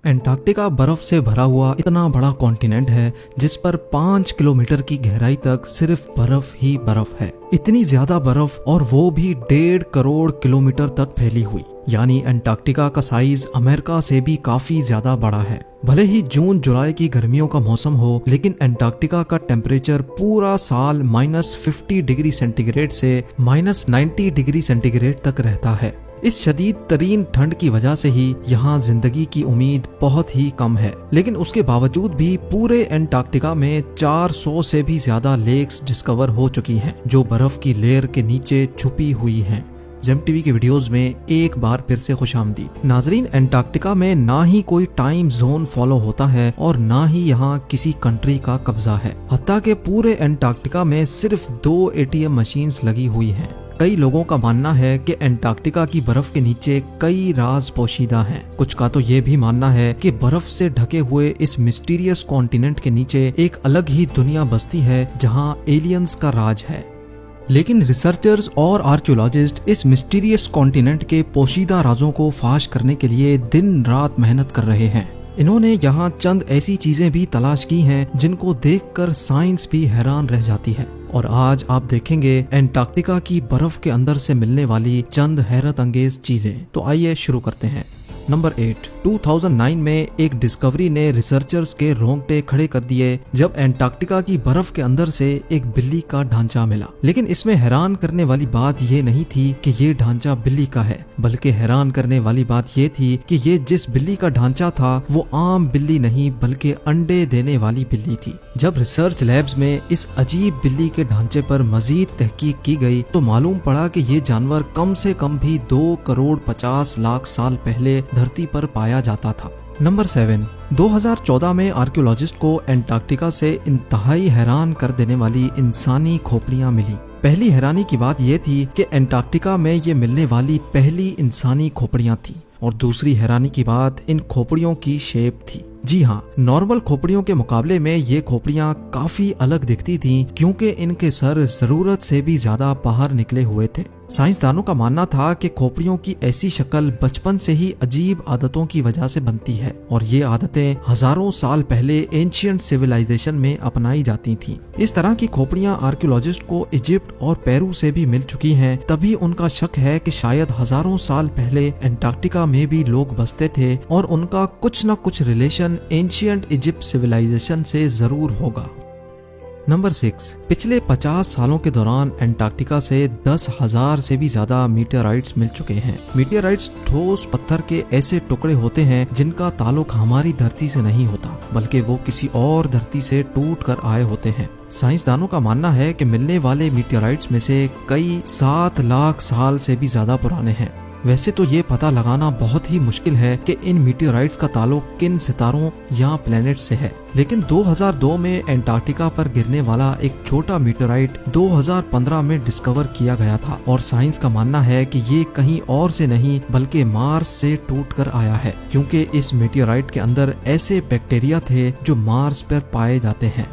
Antarctica बर्फ से भरा हुआ इतना बड़ा कॉन्टिनेंट है जिस पर 5 किलोमीटर की गहराई तक सिर्फ बर्फ ही बर्फ है। इतनी ज्यादा बर्फ, और वो भी 1.5 करोड़ किलोमीटर तक फैली हुई। यानी एंटार्क्टिका का साइज अमेरिका से भी काफी ज्यादा बड़ा है। भले ही जून जुलाई की गर्मियों का मौसम हो, लेकिन एंटार्क्टिका का टेम्परेचर पूरा साल -50 डिग्री सेंटीग्रेड से -90 डिग्री सेंटीग्रेड तक रहता है। इस शदीद तरीन ठंड की वजह से ही यहाँ जिंदगी की उम्मीद बहुत ही कम है। लेकिन उसके बावजूद भी पूरे एंटार्क्टिका में 400 से भी ज्यादा लेक्स डिस्कवर हो चुकी हैं, जो बर्फ की लेयर के नीचे छुपी हुई हैं। जेम टीवी के वीडियोस में एक बार फिर से खुशामदीद। नाजरीन, एंटार्क्टिका में ना ही कोई टाइम जोन फॉलो होता है और ना ही यहाँ किसी कंट्री का कब्जा है। हत्ता के पूरे एंटार्क्टिका में सिर्फ 2 ATM मशीन्स लगी हुई हैं। कई लोगों का मानना है कि एंटार्क्टिका की बर्फ के नीचे कई राज पोशीदा हैं। कुछ का तो ये भी मानना है कि बर्फ से ढके हुए इस मिस्टीरियस कॉन्टिनेंट के नीचे एक अलग ही दुनिया बसती है जहां एलियंस का राज है। लेकिन रिसर्चर्स और आर्कियोलॉजिस्ट इस मिस्टीरियस कॉन्टिनेंट के पोशीदा राजों को फाश करने के लिए दिन रात मेहनत कर रहे हैं। इन्होंने यहाँ चंद ऐसी चीजें भी तलाश की हैं जिनको देखकर साइंस भी हैरान रह जाती है। और आज आप देखेंगे एंटार्क्टिका की बर्फ के अंदर से मिलने वाली चंद हैरत अंगेज चीजें। तो आइए शुरू करते हैं। नंबर 8। 2009 में एक डिस्कवरी ने रिसर्चर्स के रोंगटे खड़े कर दिए जब एंटार्क्टिका की बर्फ के अंदर से एक बिल्ली का ढांचा मिला। लेकिन इसमें हैरान करने वाली बात ये नहीं थी कि ये ढांचा बिल्ली का है, बल्कि हैरान करने वाली बात ये थी कि ये जिस बिल्ली का ढांचा था वो आम बिल्ली नहीं बल्कि अंडे देने वाली बिल्ली थी। जब रिसर्च लैब्स में इस अजीब बिल्ली के ढांचे पर मजीद तहकीक की गई तो मालूम पड़ा कि ये जानवर कम से कम भी 2 करोड़ 50 लाख साल पहले धरती पर पाया जाता था। नंबर 7। 2014 में आर्कियोलॉजिस्ट को एंटार्क्टिका से इंतहाई हैरान कर देने वाली इंसानी खोपड़ियां मिली। पहली हैरानी की बात यह थी कि एंटार्क्टिका में ये मिलने वाली पहली इंसानी खोपड़ियां थी, और दूसरी हैरानी की बात इन खोपड़ियों की शेप थी। जी हाँ, नॉर्मल खोपड़ियों के मुकाबले में ये खोपड़ियां काफी अलग दिखती थीं क्योंकि इनके सर जरूरत से भी ज्यादा बाहर निकले हुए थे। साइंसदानों का मानना था कि खोपड़ियों की ऐसी शक्ल बचपन से ही अजीब आदतों की वजह से बनती है, और ये आदतें हजारों साल पहले एंशिएंट सिविलाइजेशन में अपनाई जाती थीं। इस तरह की खोपड़ियां आर्कियोलॉजिस्ट को इजिप्ट और पेरू से भी मिल चुकी हैं। तभी उनका शक है कि शायद हजारों साल पहले एंटार्क्टिका में भी लोग बसते थे और उनका कुछ न कुछ रिलेशन एंशिएंट इजिप्ट सिविलाइजेशन से जरूर होगा। नंबर 6। पिछले 50 सालों के दौरान एंटार्क्टिका से 10,000 से भी ज्यादा मीटियोराइट्स मिल चुके हैं। मीटियोराइट्स ठोस पत्थर के ऐसे टुकड़े होते हैं जिनका ताल्लुक हमारी धरती से नहीं होता, बल्कि वो किसी और धरती से टूट कर आए होते हैं। साइंसदानों का मानना है कि मिलने वाले मीटियोराइट्स में से कई 7 लाख साल से भी ज्यादा पुराने हैं। वैसे तो ये पता लगाना बहुत ही मुश्किल है कि इन मीटियोराइट्स का ताल्लुक किन सितारों या प्लेनेट से है, लेकिन 2002 में एंटार्क्टिका पर गिरने वाला एक छोटा मीटियोराइट 2015 में डिस्कवर किया गया था, और साइंस का मानना है कि ये कहीं और से नहीं बल्कि मार्स से टूटकर आया है, क्योंकि इस मीटियोराइट के अंदर ऐसे बैक्टीरिया थे जो मार्स पर पाए जाते हैं।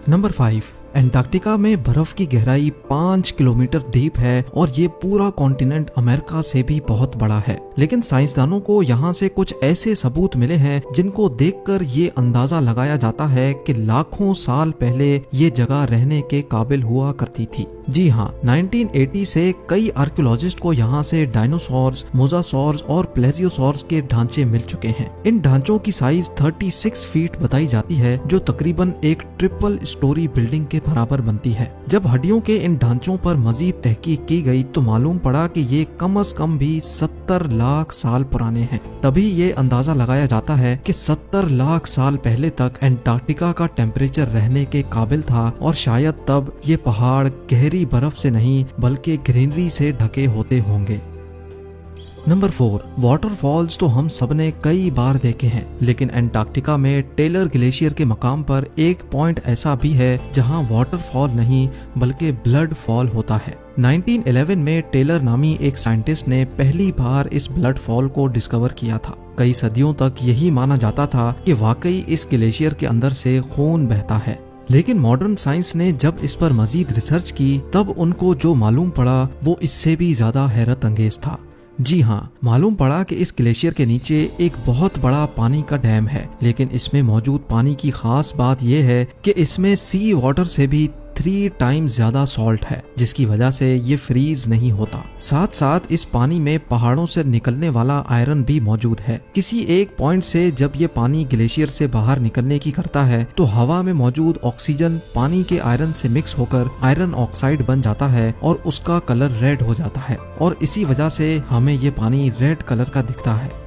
नंबर 5। एंटार्क्टिका में बर्फ की गहराई 5 किलोमीटर डीप है, और ये पूरा कॉन्टिनेंट अमेरिका से भी बहुत बड़ा है। लेकिन साइंसदानों को यहाँ से कुछ ऐसे सबूत मिले हैं जिनको देखकर ये अंदाजा लगाया जाता है कि लाखों साल पहले ये जगह रहने के काबिल हुआ करती थी। जी हाँ, 1980 से कई आर्कियोलॉजिस्ट को यहाँ से डायनासोर्स, मोजासोर्स और प्लेजियोसोर्स के ढांचे मिल चुके हैं। इन ढांचों की साइज 36 फीट बताई जाती है, जो तकरीबन एक ट्रिपल स्टोरी बिल्डिंग के बराबर बनती है। जब हड्डियों के इन ढांचों पर मजीद तहकीक की गई तो मालूम पड़ा कि ये कम से कम भी 70 लाख साल पुराने हैं। तभी ये अंदाजा लगाया जाता है कि 70 लाख साल पहले तक एंटार्क्टिका का टेम्परेचर रहने के काबिल था, और शायद तब ये पहाड़ गहरी बर्फ से नहीं बल्कि ग्रीनरी से ढके होते होंगे। नंबर 4। वाटरफॉल्स तो हम सबने कई बार देखे हैं, लेकिन एंटार्क्टिका में टेलर ग्लेशियर के मकाम पर एक पॉइंट ऐसा भी है जहां वाटरफॉल नहीं बल्कि ब्लड फॉल होता है। 1911 में टेलर नामी एक साइंटिस्ट ने पहली बार इस ब्लड फॉल को डिस्कवर किया था। कई सदियों तक यही माना जाता था कि वाकई इस ग्लेशियर के अंदर से खून बहता है, लेकिन मॉडर्न साइंस ने जब इस पर मजीद रिसर्च की तब उनको जो मालूम पड़ा वो इससे भी ज्यादा हैरत अंगेज था। जी हाँ, मालूम पड़ा कि इस ग्लेशियर के नीचे एक बहुत बड़ा पानी का डैम है, लेकिन इसमें मौजूद पानी की खास बात यह है कि इसमें सी वाटर से भी 3 टाइम्स ज्यादा सॉल्ट है, जिसकी वजह से ये फ्रीज नहीं होता। साथ साथ इस पानी में पहाड़ों से निकलने वाला आयरन भी मौजूद है। किसी एक पॉइंट से जब ये पानी ग्लेशियर से बाहर निकलने की करता है तो हवा में मौजूद ऑक्सीजन पानी के आयरन से मिक्स होकर आयरन ऑक्साइड बन जाता है और उसका कलर रेड हो जाता है, और इसी वजह से हमें ये पानी रेड कलर का दिखता है।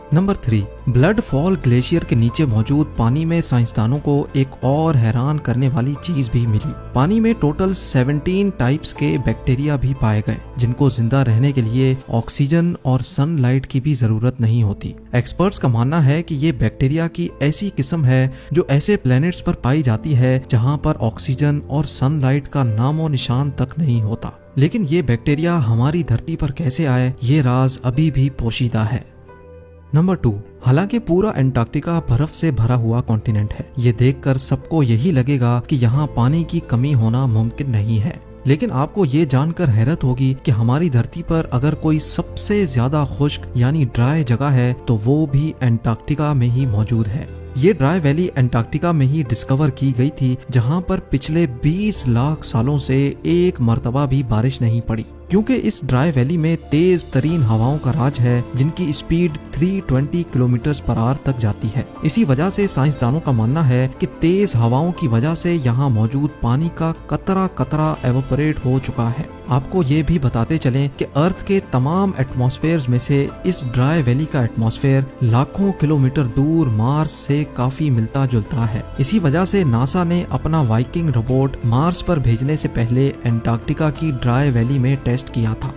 नंबर 3, ब्लड फॉल ग्लेशियर के नीचे मौजूद पानी में साइंसदानों को एक और हैरान करने वाली चीज भी मिली। पानी में टोटल 17 टाइप्स के बैक्टीरिया भी पाए गए, जिनको जिंदा रहने के लिए ऑक्सीजन और सनलाइट की भी जरूरत नहीं होती। एक्सपर्ट्स का मानना है कि ये बैक्टीरिया की ऐसी किस्म है जो ऐसे प्लैनेट्स पर पाई जाती है जहाँ पर ऑक्सीजन और सनलाइट का नामो निशान तक नहीं होता। लेकिन ये बैक्टीरिया हमारी धरती पर कैसे आए, ये राज अभी भी पोशीदा है। नंबर 2, हालांकि पूरा एंटार्क्टिका बर्फ से भरा हुआ कॉन्टिनेंट है, ये देखकर सबको यही लगेगा कि यहाँ पानी की कमी होना मुमकिन नहीं है। लेकिन आपको ये जानकर हैरत होगी कि हमारी धरती पर अगर कोई सबसे ज्यादा खुश्क यानी ड्राई जगह है तो वो भी एंटार्क्टिका में ही मौजूद है। ये ड्राई वैली एंटार्क्टिका में ही डिस्कवर की गई थी, जहाँ पर पिछले 20 लाख सालों से एक मर्तबा भी बारिश नहीं पड़ी, क्योंकि इस ड्राई वैली में तेज तरीन हवाओं का राज है, जिनकी स्पीड 320 किलोमीटर पर आवर तक जाती है। इसी वजह से साइंसदानों का मानना है कि तेज हवाओं की वजह से यहाँ मौजूद पानी का कतरा कतरा एवोपरेट हो चुका है। आपको ये भी बताते चलें कि अर्थ के तमाम एटमॉस्फेयर्स में से इस ड्राई वैली का एटमॉस्फेयर लाखों किलोमीटर दूर मार्स से काफी मिलता जुलता है। इसी वजह से नासा ने अपना वाइकिंग रोबोट मार्स पर भेजने से पहले एंटार्क्टिका की ड्राई वैली में टेस्ट किया था।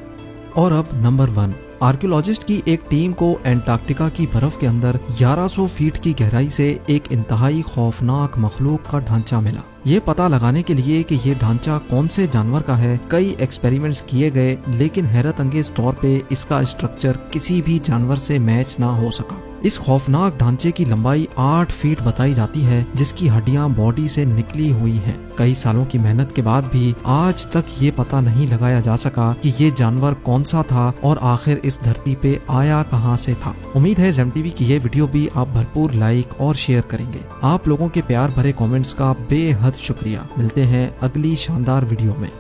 और अब नंबर 1, आर्कियोलॉजिस्ट की एक टीम को एंटार्क्टिका की बर्फ के अंदर 1100 फीट की गहराई से एक इंतहाई खौफनाक मखलूक का ढांचा मिला। ये पता लगाने के लिए कि ये ढांचा कौन से जानवर का है, कई एक्सपेरिमेंट्स किए गए, लेकिन हैरत अंगेज तौर पे इसका स्ट्रक्चर किसी भी जानवर से मैच ना हो सका। इस खौफनाक ढांचे की लंबाई 8 फीट बताई जाती है, जिसकी हड्डियां बॉडी से निकली हुई हैं। कई सालों की मेहनत के बाद भी आज तक ये पता नहीं लगाया जा सका कि ये जानवर कौन सा था और आखिर इस धरती पे आया कहां से था। उम्मीद है जेम टीवी की ये वीडियो भी आप भरपूर लाइक और शेयर करेंगे। आप लोगों के प्यार भरे कमेंट्स का बेहद शुक्रिया। मिलते हैं अगली शानदार वीडियो में।